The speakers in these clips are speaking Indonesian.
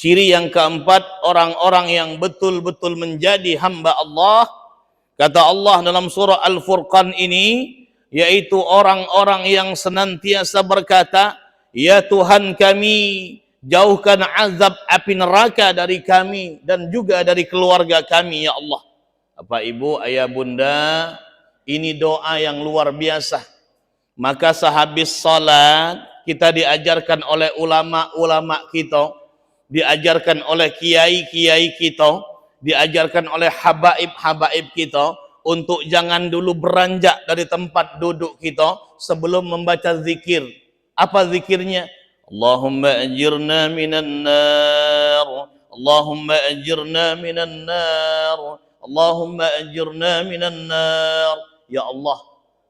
Ciri yang keempat, orang-orang yang betul-betul menjadi hamba Allah. Kata Allah dalam surah Al-Furqan ini, yaitu orang-orang yang senantiasa berkata, ya Tuhan kami, jauhkan azab api neraka dari kami dan juga dari keluarga kami, ya Allah. Bapak, Ibu, Ayah, Bunda, ini doa yang luar biasa. Maka sehabis salat, kita diajarkan oleh ulama-ulama kita, diajarkan oleh kiai-kiai kita, diajarkan oleh habaib-habaib kita, untuk jangan dulu beranjak dari tempat duduk kita sebelum membaca zikir. Apa zikirnya? Allahumma ajirna minan nar, Allahumma ajirna minan nar, Allahumma ajirna minan nar. Ya Allah,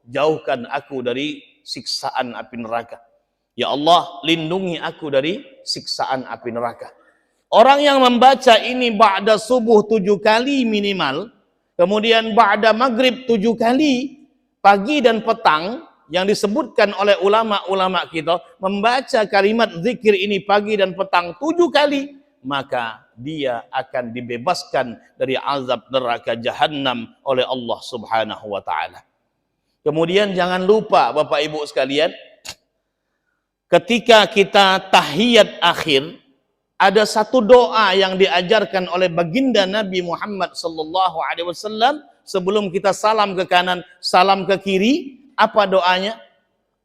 jauhkan aku dari siksaan api neraka. Ya Allah, lindungi aku dari siksaan api neraka. Orang yang membaca ini ba'da subuh 7 kali minimal, kemudian ba'da maghrib 7 kali, pagi dan petang, yang disebutkan oleh ulama-ulama kita, membaca kalimat zikir ini pagi dan petang 7 kali, maka dia akan dibebaskan dari azab neraka jahanam oleh Allah Subhanahu wa ta'ala. Kemudian jangan lupa Bapak Ibu sekalian, ketika kita tahiyat akhir, ada satu doa yang diajarkan oleh baginda Nabi Muhammad sallallahu alaihi wasallam sebelum kita salam ke kanan, salam ke kiri. Apa doanya?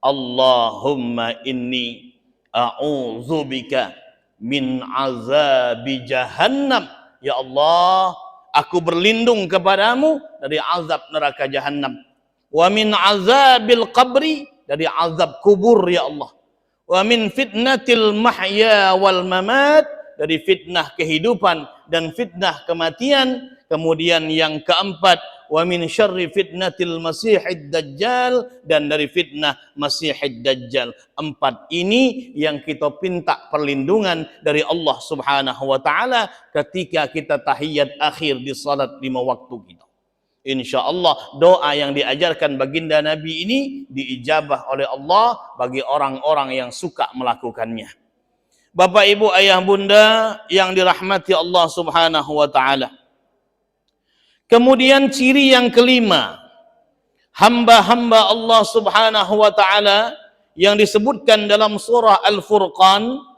Allahumma inni a'udzubika min azabi jahannam. Ya Allah, aku berlindung kepadamu dari azab neraka jahannam. Wa min azabil qabri, dari azab kubur, ya Allah. Wa min fitnatil mahya wal mamat, dari fitnah kehidupan dan fitnah kematian. Kemudian yang keempat, wa min syarri fitnatil masihid dajjal, dan dari fitnah masihid dajjal. 4 ini yang kita pinta perlindungan dari Allah Subhanahu wa ta'ala ketika kita tahiyat akhir di salat 5 waktu kita. Insya Allah doa yang diajarkan baginda Nabi ini diijabah oleh Allah bagi orang-orang yang suka melakukannya. Bapak, Ibu, Ayah, Bunda yang dirahmati Allah Subhanahu wa ta'ala. Kemudian ciri yang kelima, hamba-hamba Allah Subhanahu wa ta'ala yang disebutkan dalam surah Al-Furqan,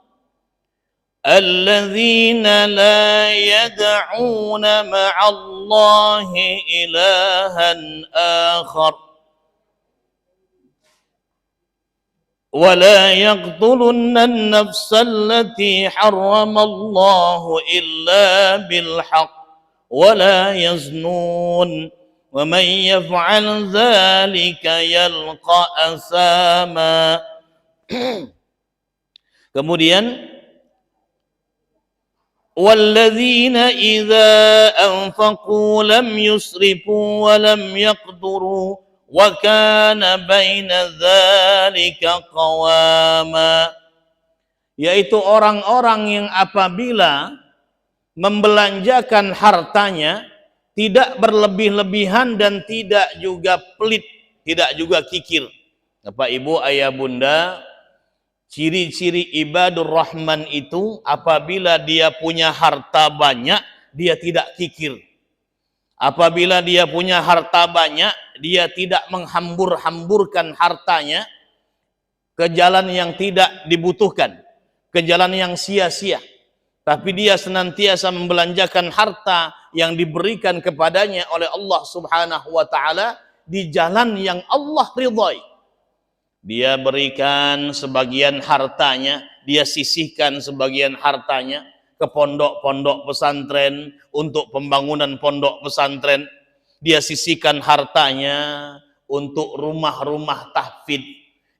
alladzina la yad'una ma'allahi ilahan akhar wa la yaqtulunna an-nafsa allati harramallahu illa bil haqq wa la yaznun wa man yaf'al dhalika yalqa asama. Kemudian وَالَّذِينَ إِذَا أَنفَقُوا لَمْ يُسْرِفُوا وَلَمْ يَقْتُرُوا وَكَانَ بَيْنَ ذَلِكَ قَوَامًا, yaitu orang-orang yang apabila membelanjakan hartanya tidak berlebih-lebihan dan tidak juga pelit, tidak juga kikir. Bapak, Ibu, Ayah, Bunda, ciri-ciri ibadur rahman itu apabila dia punya harta banyak, dia tidak kikir. Apabila dia punya harta banyak, dia tidak menghambur-hamburkan hartanya ke jalan yang tidak dibutuhkan, ke jalan yang sia-sia. Tapi dia senantiasa membelanjakan harta yang diberikan kepadanya oleh Allah Subhanahu wa ta'ala di jalan yang Allah ridhai. Dia berikan sebagian hartanya, dia sisihkan sebagian hartanya ke pondok-pondok pesantren untuk pembangunan pondok pesantren. Dia sisihkan hartanya untuk rumah-rumah tahfidz.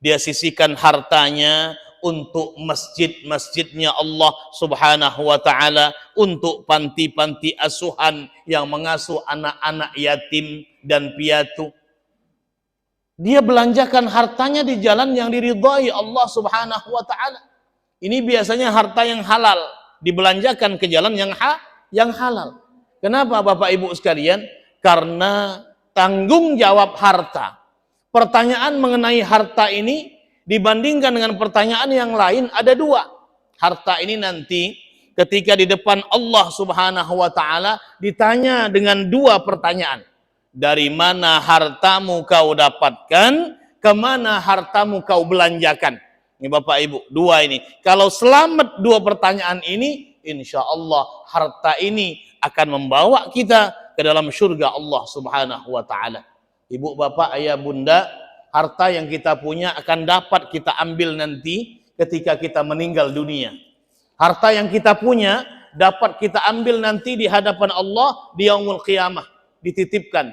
Dia sisihkan hartanya untuk masjid-masjidnya Allah Subhanahu wa ta'ala, untuk panti-panti asuhan yang mengasuh anak-anak yatim dan piatu. Dia belanjakan hartanya di jalan yang diridhai Allah Subhanahu wa ta'ala. Ini biasanya harta yang halal, dibelanjakan ke jalan yang halal. Kenapa Bapak Ibu sekalian? Karena tanggung jawab harta. Pertanyaan mengenai harta ini dibandingkan dengan pertanyaan yang lain ada 2. Harta ini nanti ketika di depan Allah Subhanahu wa taala ditanya dengan dua pertanyaan. Dari mana hartamu kau dapatkan, kemana hartamu kau belanjakan? Ini Bapak Ibu, dua ini. Kalau selamat dua pertanyaan ini, insya Allah harta ini akan membawa kita ke dalam surga Allah Subhanahu wa taala. Ibu, Bapak, Ayah, Bunda, harta yang kita punya akan dapat kita ambil nanti ketika kita meninggal dunia. Harta yang kita punya dapat kita ambil nanti di hadapan Allah di yaumul qiyamah. Dititipkan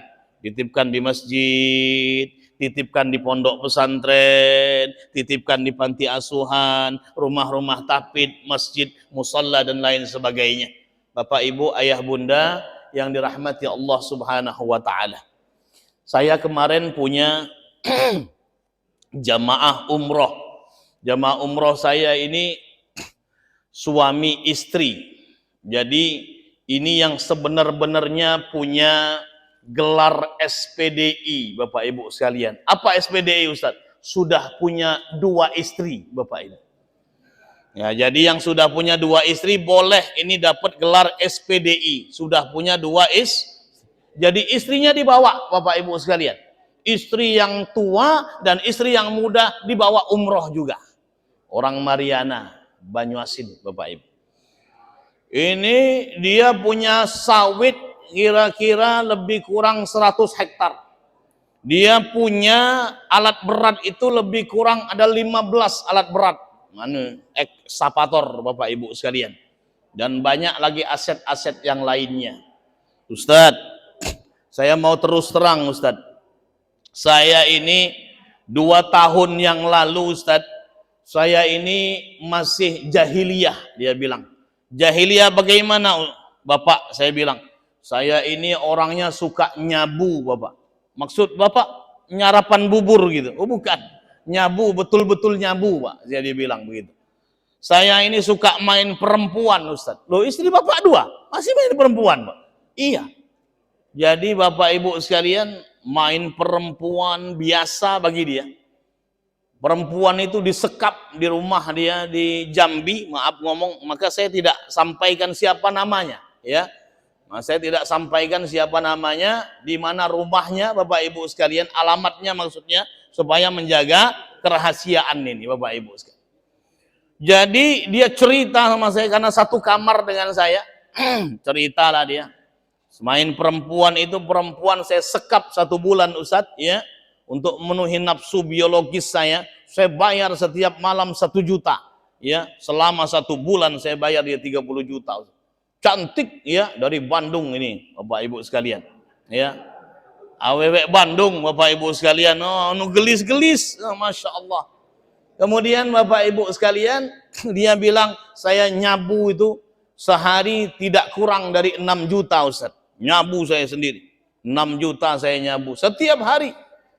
di masjid, titipkan di pondok pesantren, titipkan di panti asuhan, rumah-rumah tapid, masjid, musalla dan lain sebagainya. Bapak, Ibu, Ayah, Bunda yang dirahmati Allah Subhanahu wa taala. Saya kemarin punya jamaah umroh. Jamaah umroh saya ini suami istri. Jadi ini yang sebenar-benarnya punya gelar SPDI, Bapak Ibu sekalian. Apa SPDI, Ustaz? Sudah punya dua istri, Bapak Ibu. Ya, jadi yang sudah punya dua istri boleh ini dapat gelar SPDI. Sudah punya dua Jadi istrinya dibawa, Bapak Ibu sekalian. Istri yang tua dan istri yang muda dibawa umroh juga. Orang Mariana, Banyuasin, Bapak Ibu. Ini dia punya sawit kira-kira lebih kurang 100 hektar. Dia punya alat berat itu lebih kurang ada 15 alat berat. Ekskavator, Bapak Ibu sekalian. Dan banyak lagi aset-aset yang lainnya. Ustadz, saya mau terus terang, Ustadz. Saya ini 2 tahun yang lalu, Ustadz, saya ini masih jahiliyah, dia bilang. Jahiliyah bagaimana, Bapak? Saya bilang, saya ini orangnya suka nyabu, Bapak. Maksud Bapak nyarapan bubur gitu? Oh bukan, nyabu, betul-betul nyabu, Pak. Dia bilang begitu. Saya ini suka main perempuan, Ustaz. Loh, istri Bapak 2, masih main perempuan, Pak? Iya. Jadi Bapak Ibu sekalian, main perempuan biasa bagi dia. Perempuan itu disekap di rumah dia di Jambi, maaf ngomong, maka saya tidak sampaikan siapa namanya, ya. Nah, saya tidak sampaikan siapa namanya, di mana rumahnya, Bapak Ibu sekalian, alamatnya maksudnya, supaya menjaga kerahasiaan ini, Bapak Ibu sekalian. Jadi dia cerita sama saya, karena satu kamar dengan saya, ceritalah dia. Main perempuan itu, perempuan saya sekap 1 bulan, Ustadz, ya. Untuk memenuhi nafsu biologis saya bayar setiap malam 1 juta, ya. Selama 1 bulan saya bayar dia 30 juta. Cantik, ya, dari Bandung ini, Bapak Ibu sekalian, ya. Awewek Bandung, Bapak Ibu sekalian, gelis-gelis, Masya Allah. Kemudian Bapak Ibu sekalian, dia bilang saya nyabu itu sehari tidak kurang dari 6 juta, Ustaz. Nyabu saya sendiri, 6 juta saya nyabu setiap hari.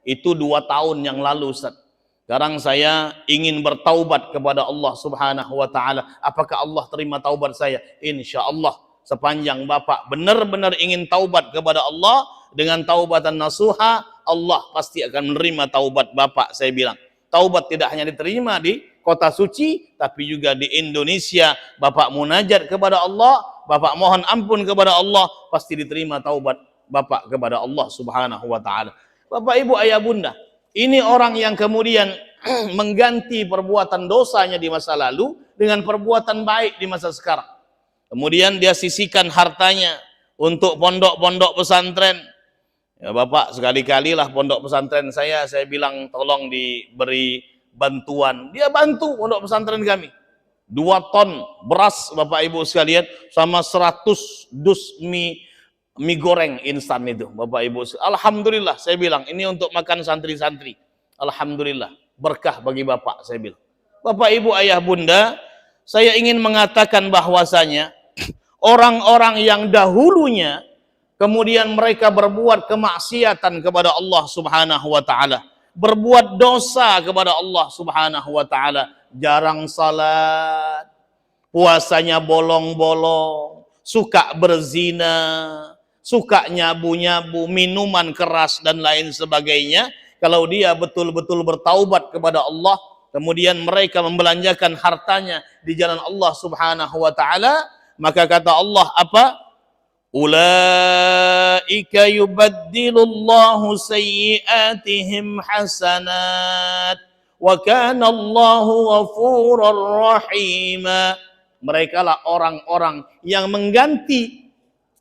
Itu 2 tahun yang lalu, Ustaz. Sekarang saya ingin bertaubat kepada Allah Subhanahu wa taala. Apakah Allah terima taubat saya? Insya Allah. Sepanjang Bapak benar-benar ingin taubat kepada Allah dengan taubatan nasuha, Allah pasti akan menerima taubat Bapak, saya bilang. Taubat tidak hanya diterima di kota suci, tapi juga di Indonesia. Bapak munajat kepada Allah, Bapak mohon ampun kepada Allah, pasti diterima taubat Bapak kepada Allah Subhanahu wa taala. Bapak, Ibu, Ayah, Bunda, ini orang yang kemudian mengganti perbuatan dosanya di masa lalu dengan perbuatan baik di masa sekarang. Kemudian dia sisihkan hartanya untuk pondok-pondok pesantren. Ya Bapak, sekali-kali lah pondok pesantren saya bilang tolong diberi bantuan. Dia bantu pondok pesantren kami. 2 ton beras, Bapak Ibu sekalian, sama 100 dus mie goreng instan itu, Bapak Ibu. Alhamdulillah, saya bilang ini untuk makan santri-santri. Alhamdulillah, berkah bagi Bapak, saya bilang. Bapak, Ibu, Ayah, Bunda, saya ingin mengatakan bahwasanya orang-orang yang dahulunya kemudian mereka berbuat kemaksiatan kepada Allah Subhanahu wa taala, berbuat dosa kepada Allah Subhanahu wa taala, jarang salat, puasanya bolong-bolong, suka berzina, suka nyabu-nyabu, minuman keras dan lain sebagainya. Kalau dia betul-betul bertaubat kepada Allah, kemudian mereka membelanjakan hartanya di jalan Allah Subhanahu wa taala, Maka kata Allah apa? Ulaika yubaddilullahu sayyi'atihim hasanat wa kana Allahu ghafurur rahima. Mereka lah orang-orang yang mengganti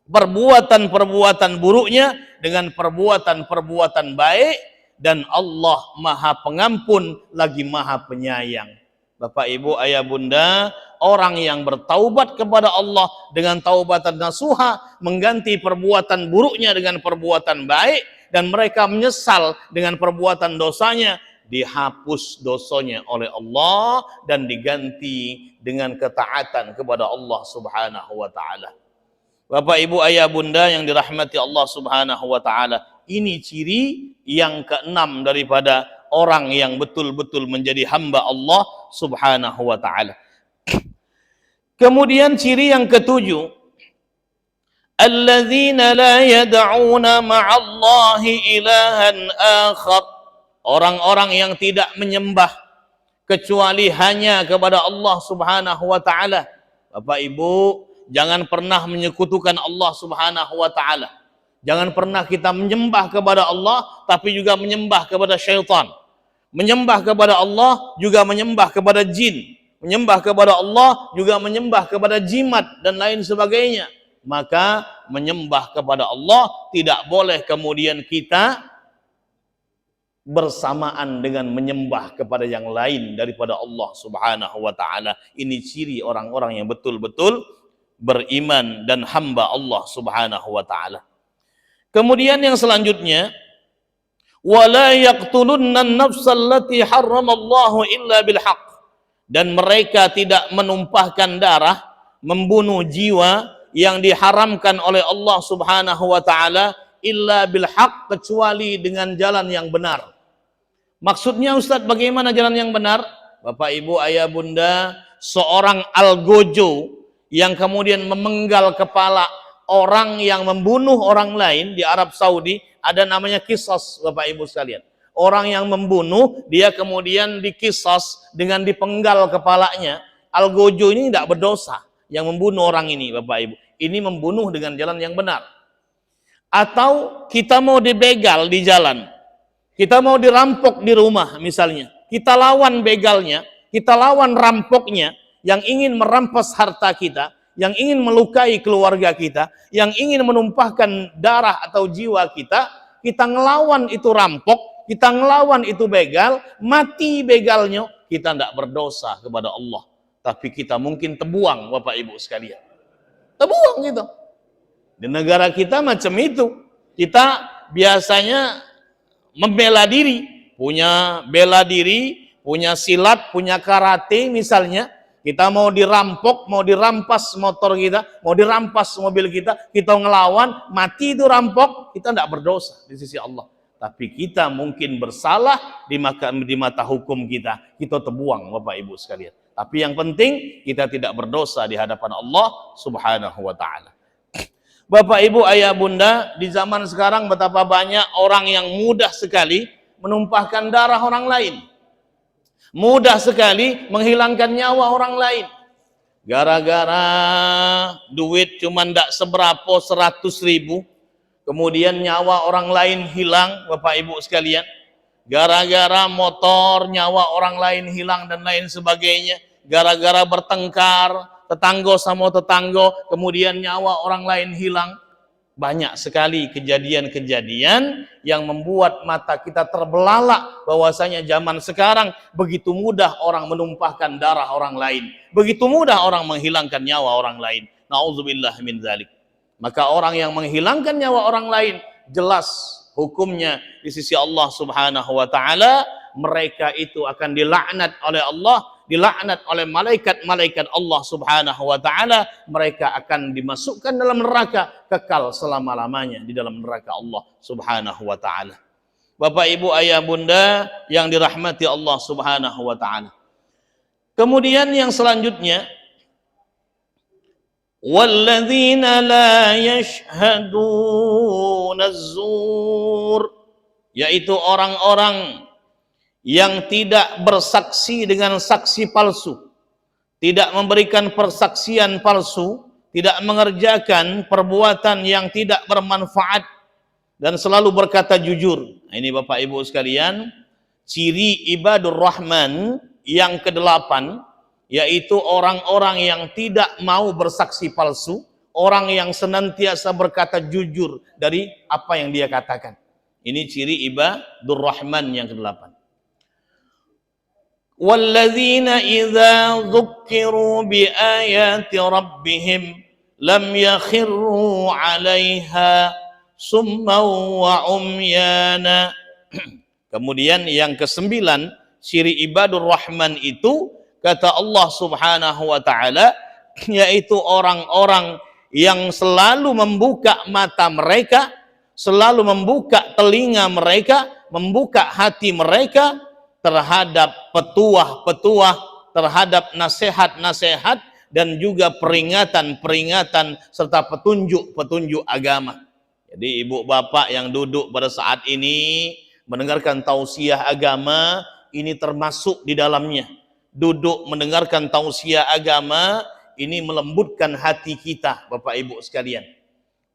perbuatan-perbuatan buruknya dengan perbuatan-perbuatan baik, dan Allah Maha Pengampun lagi Maha Penyayang. Bapak, Ibu, Ayah, Bunda, orang yang bertaubat kepada Allah dengan taubatan nasuha, mengganti perbuatan buruknya dengan perbuatan baik, dan mereka menyesal dengan perbuatan dosanya, dihapus dosanya oleh Allah dan diganti dengan ketaatan kepada Allah Subhanahu wa taala. Bapak, Ibu, Ayah, Bunda yang dirahmati Allah Subhanahu wa taala, ini ciri yang keenam daripada orang yang betul-betul menjadi hamba Allah Subhanahu wa taala. Kemudian ciri yang ketujuh, alladzina la yad'una ma'allahi ilahan akhar. Orang-orang yang tidak menyembah kecuali hanya kepada Allah Subhanahu wa taala. Bapak, Ibu, jangan pernah menyekutukan Allah Subhanahu wa taala. Jangan pernah kita menyembah kepada Allah tapi juga menyembah kepada syaitan. Menyembah kepada Allah juga menyembah kepada jin. Menyembah kepada Allah juga menyembah kepada jimat dan lain sebagainya. Maka menyembah kepada Allah tidak boleh kemudian kita bersamaan dengan menyembah kepada yang lain daripada Allah Subhanahu wa taala. Ini ciri orang-orang yang betul-betul beriman dan hamba Allah Subhanahu wa taala. Kemudian yang selanjutnya, wala yaqtulunna an-nafsa allati harramallahu illa bil haqq, dan mereka tidak menumpahkan darah, membunuh jiwa yang diharamkan oleh Allah Subhanahu wa taala illa bil haqq, kecuali dengan jalan yang benar. Maksudnya, Ustaz, bagaimana jalan yang benar? Bapak, Ibu, Ayah, Bunda, seorang algojo yang kemudian memenggal kepala orang yang membunuh orang lain di Arab Saudi, ada namanya kisos, Bapak Ibu sekalian. Orang yang membunuh, dia kemudian dikisos dengan dipenggal kepalanya. Algojo ini tidak berdosa yang membunuh orang ini, Bapak Ibu. Ini membunuh dengan jalan yang benar. Atau kita mau dibegal di jalan, kita mau dirampok di rumah misalnya, kita lawan begalnya, kita lawan rampoknya yang ingin merampas harta kita, yang ingin melukai keluarga kita, yang ingin menumpahkan darah atau jiwa kita, kita ngelawan itu rampok, kita ngelawan itu begal, mati begalnya, kita tidak berdosa kepada Allah. Tapi kita mungkin terbuang, Bapak Ibu sekalian. Terbuang gitu. Di negara kita macam itu. Kita biasanya membela diri, punya bela diri, punya silat, punya karate misalnya. Kita mau dirampok, mau dirampas motor kita, mau dirampas mobil kita, kita ngelawan, mati itu rampok, kita tidak berdosa di sisi Allah. Tapi kita mungkin bersalah di mata hukum kita terbuang, Bapak Ibu sekalian. Tapi yang penting kita tidak berdosa di hadapan Allah Subhanahu wa taala. Bapak, Ibu, Ayah, Bunda, di zaman sekarang betapa banyak orang yang mudah sekali menumpahkan darah orang lain. Mudah sekali menghilangkan nyawa orang lain. Gara-gara duit cuma tidak seberapa, 100.000, kemudian nyawa orang lain hilang, Bapak Ibu sekalian. Gara-gara motor nyawa orang lain hilang dan lain sebagainya. Gara-gara bertengkar tetangga sama tetangga, kemudian nyawa orang lain hilang. Banyak sekali kejadian-kejadian yang membuat mata kita terbelalak bahwasanya zaman sekarang begitu mudah orang menumpahkan darah orang lain, begitu mudah orang menghilangkan nyawa orang lain. Nauzubillah min dzalik. Maka orang yang menghilangkan nyawa orang lain, jelas hukumnya di sisi Allah Subhanahu wa taala, mereka itu akan dilaknat oleh Allah, dilaknat oleh malaikat-malaikat Allah Subhanahu wa taala. Mereka akan dimasukkan dalam neraka, kekal selama-lamanya di dalam neraka Allah Subhanahu wa taala. Bapak, Ibu, Ayah, Bunda yang dirahmati Allah Subhanahu wa taala. Kemudian yang selanjutnya, walladzina la yashhaduna az-zur, yaitu orang-orang yang tidak bersaksi dengan saksi palsu, tidak memberikan persaksian palsu, tidak mengerjakan perbuatan yang tidak bermanfaat, dan selalu berkata jujur. Nah, ini Bapak Ibu sekalian, ciri ibadur rahman yang kedelapan, yaitu orang-orang yang tidak mau bersaksi palsu, orang yang senantiasa berkata jujur dari apa yang dia katakan. Ini ciri ibadur rahman yang kedelapan. Walladzina idza dzukkiru biayati rabbihim lam yakhirru 'alaiha summan wa umyana. Kemudian yang kesembilan, ciri ibadur rahman itu kata Allah Subhanahu wa taala, yaitu orang-orang yang selalu membuka mata mereka, selalu membuka telinga mereka, membuka hati mereka terhadap petuah-petuah, terhadap nasihat-nasihat, dan juga peringatan-peringatan serta petunjuk-petunjuk agama. Jadi ibu bapak yang duduk pada saat ini mendengarkan tausiah agama, ini termasuk di dalamnya. Duduk mendengarkan tausiah agama, ini melembutkan hati kita, Bapak Ibu sekalian.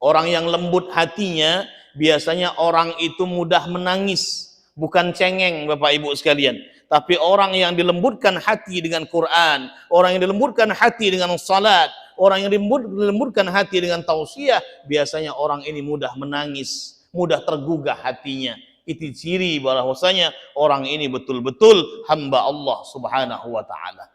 Orang yang lembut hatinya, biasanya orang itu mudah menangis. Bukan cengeng, Bapak Ibu sekalian. Tapi orang yang dilembutkan hati dengan Quran, orang yang dilembutkan hati dengan salat, orang yang dilembutkan hati dengan tausiah, biasanya orang ini mudah menangis, mudah tergugah hatinya. Itu ciri bahwasanya orang ini betul-betul hamba Allah Subhanahu wa taala.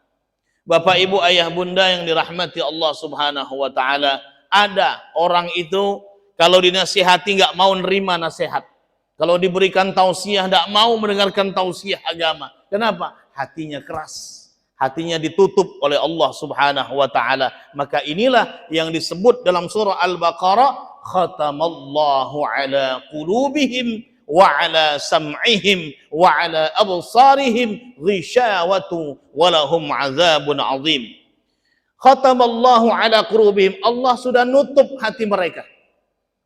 Bapak Ibu ayah bunda yang dirahmati Allah Subhanahu wa taala, ada orang itu kalau dinasihati nggak mau nerima nasihat. Kalau diberikan tausiah nggak mau mendengarkan tausiah agama. Kenapa? Hatinya keras. Hatinya ditutup oleh Allah Subhanahu wa taala. Maka inilah yang disebut dalam surah Al-Baqarah, khatamallahu ala qulubihim wa ala sam'ihim wa ala absarihim ghishawatu wa lahum azabun azim. Khatamallahu ala qulubihim, Allah sudah nutup hati mereka.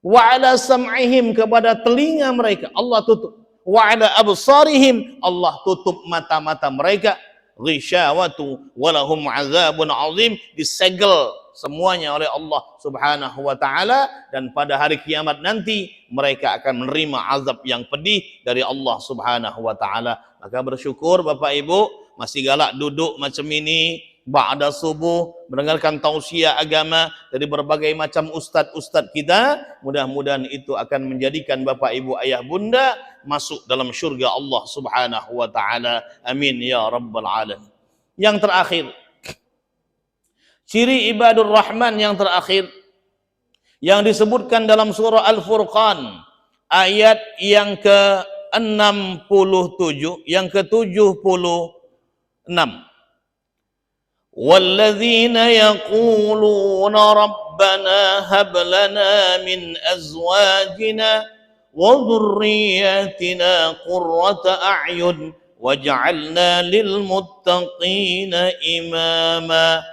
Wa ala sam'ihim, kepada telinga mereka Allah tutup. Wa ala absarihim, Allah tutup mata-mata mereka. Ghishawatu wa lahum azabun azim, disegel semuanya oleh Allah Subhanahu wa taala, dan pada hari kiamat nanti mereka akan menerima azab yang pedih dari Allah Subhanahu wa taala. Maka bersyukur Bapak Ibu masih galak duduk macam ini ba'da subuh mendengarkan tausiah agama dari berbagai macam ustadz-ustadz kita. Mudah-mudahan itu akan menjadikan Bapak Ibu ayah bunda masuk dalam syurga Allah Subhanahu wa taala. Amin ya rabbal alamin. Yang terakhir, ciri ibadur rahman yang terakhir yang disebutkan dalam surah Al-Furqan ayat yang ke-67, yang ke-76. Walladzina yaquluna rabbana hab lana min azwajina wa dhurriyyatina qurrata a'yun waj'alna lil muttaqina imama.